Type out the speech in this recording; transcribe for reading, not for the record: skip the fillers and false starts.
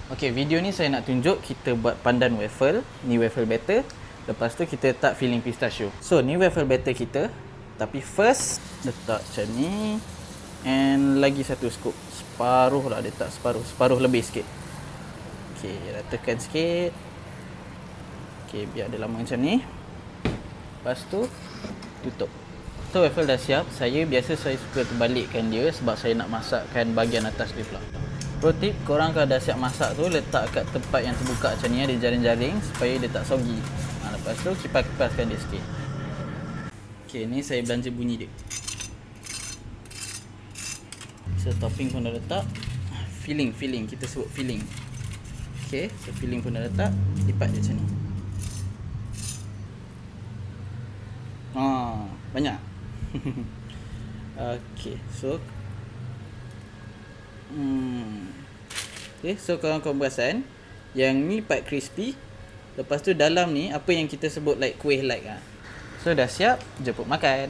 Okay, video ni saya nak tunjuk kita buat pandan waffle. Ni waffle batter. Lepas tu kita letak filling pistachio. So, ni waffle batter kita. Tapi first, letak macam ni. And lagi satu scoop. Separuh lah, letak separuh. Separuh lebih sikit. Okay, ratakan sikit. Okay, biar dia lama macam ni. Lepas tu, tutup. So, waffle dah siap. Saya suka terbalikkan dia sebab saya nak masakkan bahagian atas dia pula. Pro tip, korang kalau dah siap masak tu, letak kat tempat yang terbuka macam ni, ada jaring-jaring supaya dia tak soggy. Lepas tu, kipas-kipaskan dia sikit. Okay, ni saya belanja bunyi dia. So, topping pun dah letak. Filling, kita sebut filling. Okay, so filling pun dah letak. Lipat dia macam ni. Banyak. Okay, so okay, so korang perasan yang ni part crispy. Lepas tu dalam ni apa yang kita sebut like kuih like. So dah siap, jemput makan.